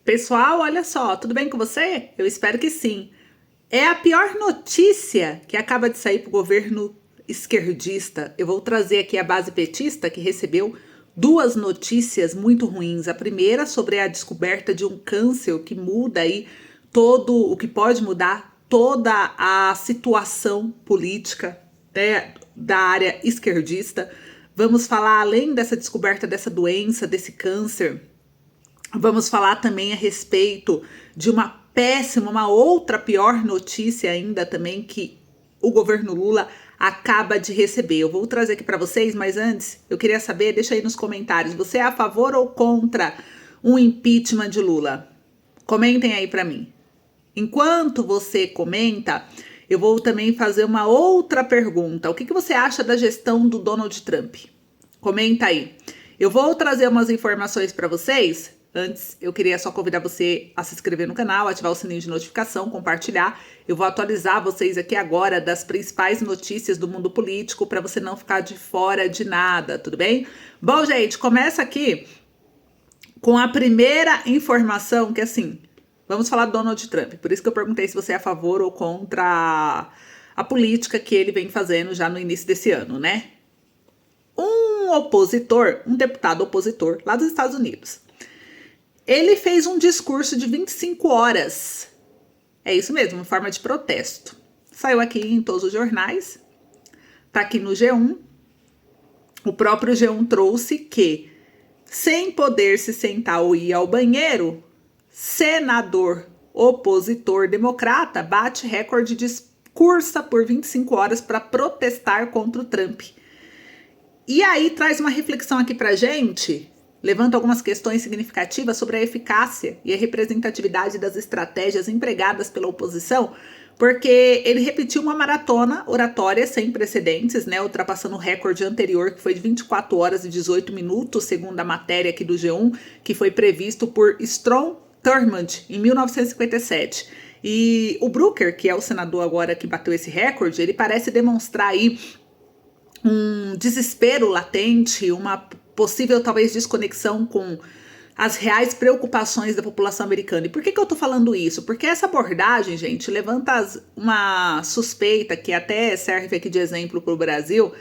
Pessoal, olha só, tudo bem com você? Eu espero que sim. É a pior notícia que acaba de sair para o governo esquerdista. Eu vou trazer aqui a base petista, que recebeu duas notícias muito ruins. A primeira sobre a descoberta de um câncer que muda aí todo o que pode mudar toda a situação política, né, da área esquerdista. Vamos falar além dessa descoberta dessa doença, desse câncer. Vamos falar também a respeito de uma outra pior notícia ainda também que o governo Lula acaba de receber. Eu vou trazer aqui para vocês, mas antes eu queria saber, deixa aí nos comentários, você é a favor ou contra um impeachment de Lula? Comentem aí para mim. Enquanto você comenta, eu vou também fazer uma outra pergunta. O que você acha da gestão do Donald Trump? Comenta aí. Eu vou trazer umas informações para vocês. Antes, eu queria só convidar você a se inscrever no canal, ativar o sininho de notificação, compartilhar. Eu vou atualizar vocês aqui agora das principais notícias do mundo político para você não ficar de fora de nada, tudo bem? Bom, gente, começa aqui com a primeira informação, que assim, vamos falar do Donald Trump. Por isso que eu perguntei se você é a favor ou contra a política que ele vem fazendo já no início desse ano, né? Um opositor, um deputado opositor lá dos Estados Unidos, ele fez um discurso de 25 horas. É isso mesmo, em forma de protesto. Saiu aqui em todos os jornais. Tá aqui no G1. O próprio G1 trouxe que, sem poder se sentar ou ir ao banheiro, senador opositor democrata bate recorde de cursa por 25 horas para protestar contra o Trump. E aí traz uma reflexão aqui pra gente, levanta algumas questões significativas sobre a eficácia e a representatividade das estratégias empregadas pela oposição, porque ele repetiu uma maratona oratória sem precedentes, né, ultrapassando o recorde anterior, que foi de 24 horas e 18 minutos, segundo a matéria aqui do G1, que foi previsto por Strom Thurmond em 1957. E o Booker, que é o senador agora que bateu esse recorde, ele parece demonstrar aí um desespero latente, uma possível talvez desconexão com as reais preocupações da população americana. E por que eu tô falando isso? Porque essa abordagem, gente, levanta uma suspeita que até serve aqui de exemplo para o Brasil,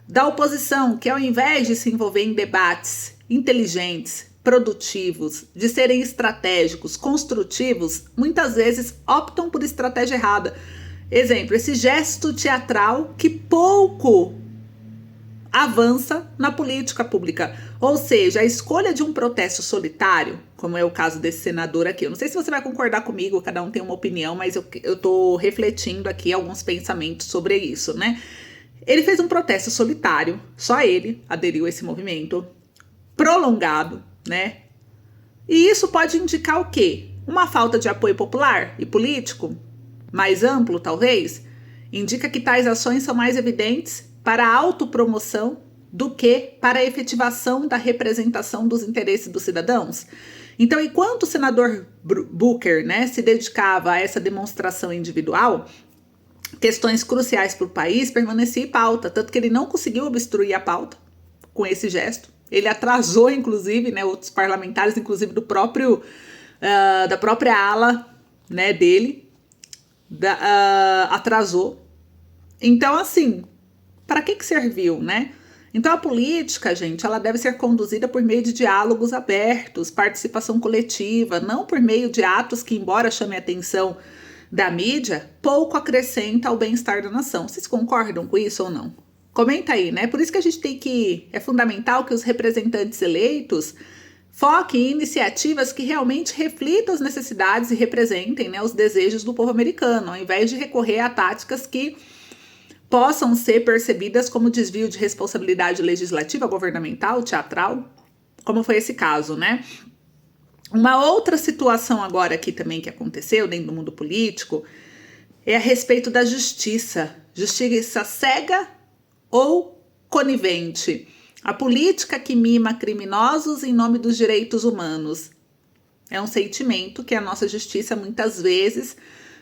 da oposição, que ao invés de se envolver em debates inteligentes, produtivos, de serem estratégicos, construtivos, muitas vezes optam por estratégia errada. Exemplo, esse gesto teatral que pouco avança na política pública. Ou seja, a escolha de um protesto solitário, como é o caso desse senador aqui. Eu não sei se você vai concordar comigo, cada um tem uma opinião, mas eu tô refletindo aqui alguns pensamentos sobre isso, né? Ele fez um protesto solitário, só ele aderiu a esse movimento, prolongado, né? E isso pode indicar o quê? Uma falta de apoio popular e político, mais amplo talvez, indica que tais ações são mais evidentes para a autopromoção do que para a efetivação da representação dos interesses dos cidadãos. Então, enquanto o senador Booker, né, se dedicava a essa demonstração individual, questões cruciais para o país permaneciam em pauta, tanto que ele não conseguiu obstruir a pauta com esse gesto. Ele atrasou, inclusive, né, outros parlamentares, inclusive do próprio da própria ala, né, dele, atrasou. Então, assim, para que serviu, né? Então a política, gente, ela deve ser conduzida por meio de diálogos abertos, participação coletiva, não por meio de atos que, embora chame a atenção da mídia, pouco acrescenta ao bem-estar da nação. Vocês concordam com isso ou não? Comenta aí, né? Por isso que a gente é fundamental que os representantes eleitos foquem em iniciativas que realmente reflitam as necessidades e representem, né, os desejos do povo americano, ao invés de recorrer a táticas que possam ser percebidas como desvio de responsabilidade legislativa, governamental, teatral, como foi esse caso, né? Uma outra situação agora aqui também que aconteceu dentro do mundo político é a respeito da justiça. Justiça cega ou conivente? A política que mima criminosos em nome dos direitos humanos. É um sentimento que a nossa justiça muitas vezes,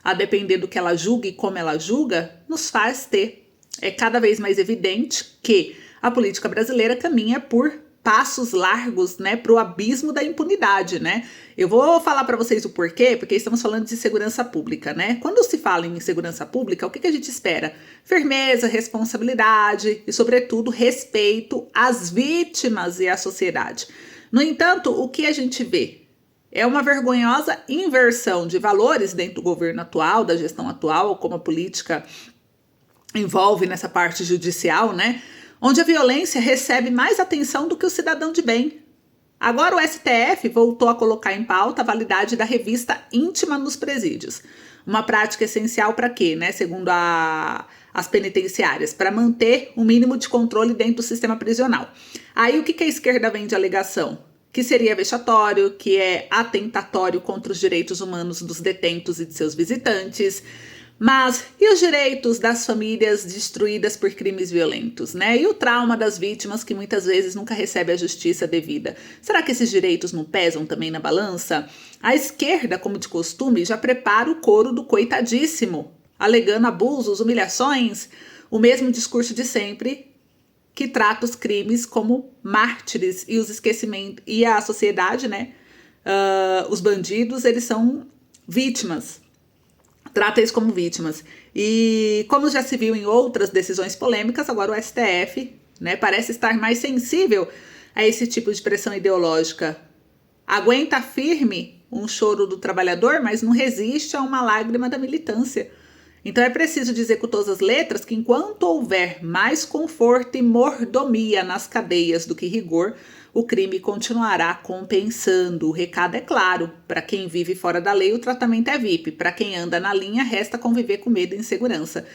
a depender do que ela julga e como ela julga, nos faz ter. É cada vez mais evidente que a política brasileira caminha por passos largos, né, para o abismo da impunidade, né? Eu vou falar para vocês o porquê, porque estamos falando de segurança pública, né? Quando se fala em segurança pública, o que a gente espera? Firmeza, responsabilidade e, sobretudo, respeito às vítimas e à sociedade. No entanto, o que a gente vê? É uma vergonhosa inversão de valores dentro do governo atual, da gestão atual, como a política envolve nessa parte judicial, né? Onde a violência recebe mais atenção do que o cidadão de bem. Agora o STF voltou a colocar em pauta a validade da revista íntima nos presídios. Uma prática essencial para quê, né? Segundo as penitenciárias, para manter o mínimo de controle dentro do sistema prisional. Aí o que a esquerda vem de alegação? Que seria vexatório, que é atentatório contra os direitos humanos dos detentos e de seus visitantes. Mas e os direitos das famílias destruídas por crimes violentos, né? E o trauma das vítimas que muitas vezes nunca recebe a justiça devida? Será que esses direitos não pesam também na balança? A esquerda, como de costume, já prepara o coro do coitadíssimo, alegando abusos, humilhações, o mesmo discurso de sempre, que trata os crimes como mártires e os esquecimentos e a sociedade, né? Os bandidos, eles são vítimas. Trata eles como vítimas. E como já se viu em outras decisões polêmicas, agora o STF, né, parece estar mais sensível a esse tipo de pressão ideológica. Aguenta firme um choro do trabalhador, mas não resiste a uma lágrima da militância. Então é preciso dizer com todas as letras que enquanto houver mais conforto e mordomia nas cadeias do que rigor, o crime continuará compensando. O recado é claro: para quem vive fora da lei, o tratamento é VIP. Para quem anda na linha, resta conviver com medo e insegurança.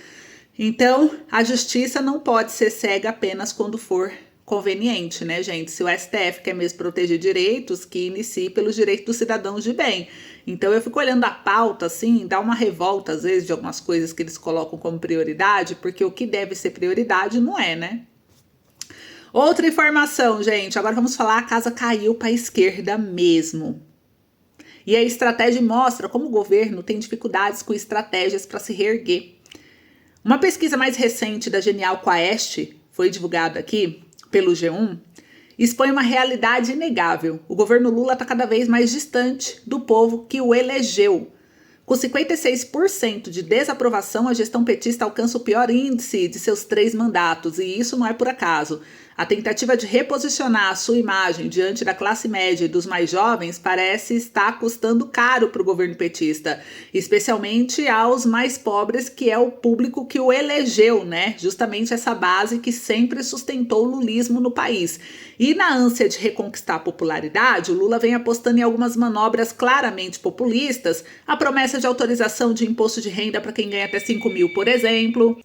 Então, a justiça não pode ser cega apenas quando for conveniente, né, gente? Se o STF quer mesmo proteger direitos, que inicie pelos direitos dos cidadãos de bem. Então, eu fico olhando a pauta, assim, dá uma revolta, às vezes, de algumas coisas que eles colocam como prioridade, porque o que deve ser prioridade não é, né? Outra informação, gente, agora vamos falar: a casa caiu para a esquerda mesmo. E a estratégia mostra como o governo tem dificuldades com estratégias para se reerguer. Uma pesquisa mais recente da Genial Quaest, foi divulgada aqui pelo G1, expõe uma realidade inegável. O governo Lula está cada vez mais distante do povo que o elegeu. Com 56% de desaprovação, a gestão petista alcança o pior índice de seus 3 mandatos, e isso não é por acaso. A tentativa de reposicionar a sua imagem diante da classe média e dos mais jovens parece estar custando caro para o governo petista, especialmente aos mais pobres, que é o público que o elegeu, né? Justamente essa base que sempre sustentou o lulismo no país. E na ânsia de reconquistar a popularidade, o Lula vem apostando em algumas manobras claramente populistas: a promessa de autorização de imposto de renda para quem ganha até 5 mil, por exemplo.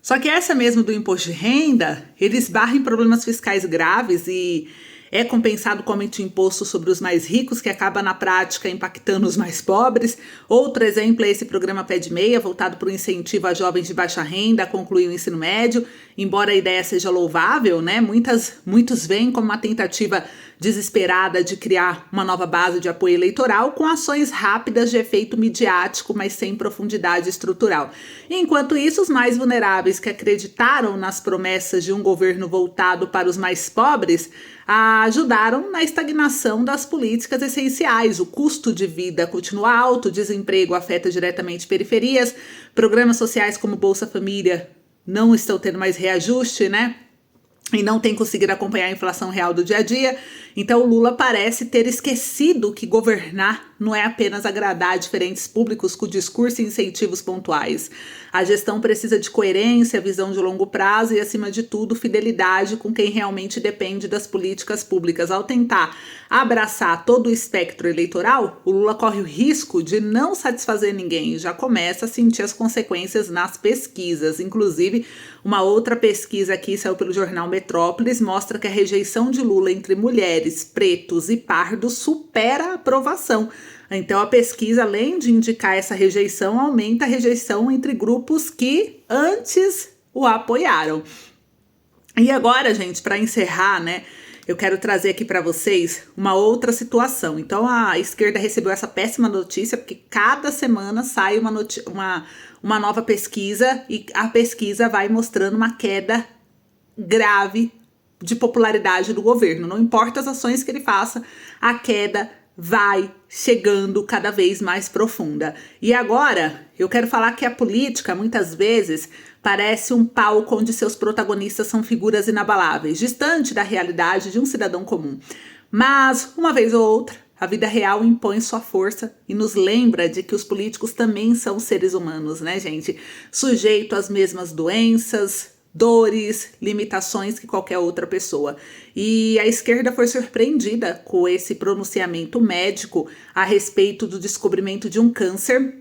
Só que essa mesmo do imposto de renda, ele esbarra em problemas fiscais graves e é compensado com aumento de imposto sobre os mais ricos, que acaba na prática impactando os mais pobres. Outro exemplo é esse programa Pé de Meia, voltado para o incentivo a jovens de baixa renda a concluir o ensino médio. Embora a ideia seja louvável, né, muitos veem como uma tentativa desesperada de criar uma nova base de apoio eleitoral com ações rápidas de efeito midiático, mas sem profundidade estrutural. Enquanto isso, os mais vulneráveis que acreditaram nas promessas de um governo voltado para os mais pobres ajudaram na estagnação das políticas essenciais. O custo de vida continua alto, o desemprego afeta diretamente periferias, programas sociais como Bolsa Família não estão tendo mais reajuste, né? E não tem conseguido acompanhar a inflação real do dia a dia. Então o Lula parece ter esquecido que governar não é apenas agradar diferentes públicos com discurso e incentivos pontuais. A gestão precisa de coerência, visão de longo prazo e, acima de tudo, fidelidade com quem realmente depende das políticas públicas. Ao tentar abraçar todo o espectro eleitoral, o Lula corre o risco de não satisfazer ninguém e já começa a sentir as consequências nas pesquisas. Inclusive, uma outra pesquisa aqui, saiu pelo jornal Metrópolis, mostra que a rejeição de Lula entre mulheres, pretos e pardos supera a aprovação. Então a pesquisa, além de indicar essa rejeição, aumenta a rejeição entre grupos que antes o apoiaram. E agora, gente, para encerrar, né, eu quero trazer aqui para vocês uma outra situação. Então a esquerda recebeu essa péssima notícia, porque cada semana sai uma nova pesquisa e a pesquisa vai mostrando uma queda grave de popularidade do governo. Não importa as ações que ele faça, a queda vai chegando cada vez mais profunda. E agora, eu quero falar que a política, muitas vezes, parece um palco onde seus protagonistas são figuras inabaláveis, distante da realidade de um cidadão comum. Mas, uma vez ou outra, a vida real impõe sua força e nos lembra de que os políticos também são seres humanos, né, gente? Sujeito às mesmas doenças, dores, limitações que qualquer outra pessoa. E a esquerda foi surpreendida com esse pronunciamento médico a respeito do descobrimento de um câncer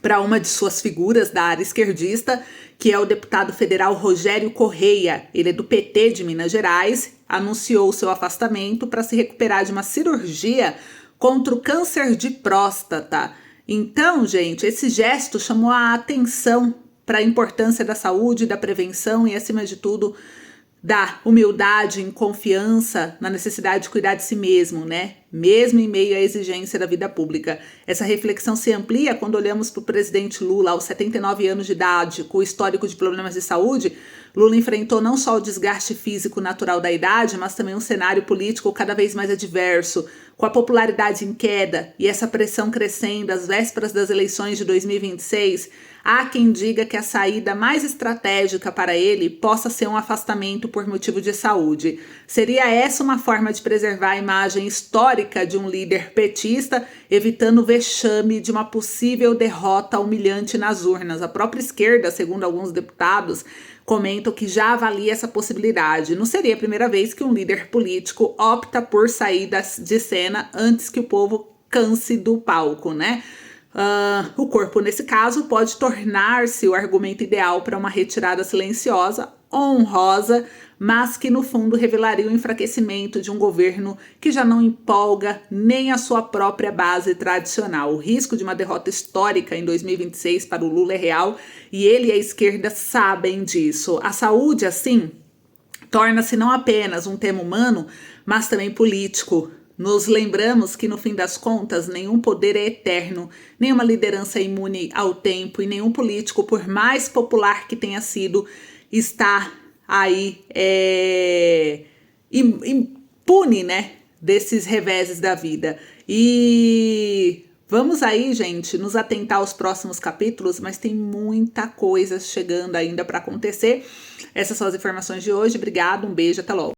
para uma de suas figuras da área esquerdista, que é o deputado federal Rogério Correia. Ele é do PT de Minas Gerais, anunciou seu afastamento para se recuperar de uma cirurgia contra o câncer de próstata. Então, gente, esse gesto chamou a atenção para a importância da saúde, da prevenção e, acima de tudo, da humildade em confiança na necessidade de cuidar de si mesmo, né? Mesmo em meio à exigência da vida pública. Essa reflexão se amplia quando olhamos para o presidente Lula aos 79 anos de idade, com o histórico de problemas de saúde. Lula enfrentou não só o desgaste físico natural da idade, mas também um cenário político cada vez mais adverso, com a popularidade em queda e essa pressão crescendo às vésperas das eleições de 2026, há quem diga que a saída mais estratégica para ele possa ser um afastamento por motivo de saúde. Seria essa uma forma de preservar a imagem histórica de um líder petista, evitando o vexame de uma possível derrota humilhante nas urnas? A própria esquerda, segundo alguns deputados, comentam que já avalia essa possibilidade. Não seria a primeira vez que um líder político opta por sair de cena antes que o povo canse do palco, né? O corpo, nesse caso, pode tornar-se o argumento ideal para uma retirada silenciosa, honrosa, mas que no fundo revelaria o enfraquecimento de um governo que já não empolga nem a sua própria base tradicional. O risco de uma derrota histórica em 2026 para o Lula é real e ele e a esquerda sabem disso. A saúde, assim, torna-se não apenas um tema humano, mas também político. Nos lembramos que, no fim das contas, nenhum poder é eterno, nenhuma liderança é imune ao tempo e nenhum político, por mais popular que tenha sido, está aí impune, né, desses reveses da vida. E vamos aí, gente, nos atentar aos próximos capítulos, mas tem muita coisa chegando ainda para acontecer. Essas são as informações de hoje. Obrigada, um beijo, até logo.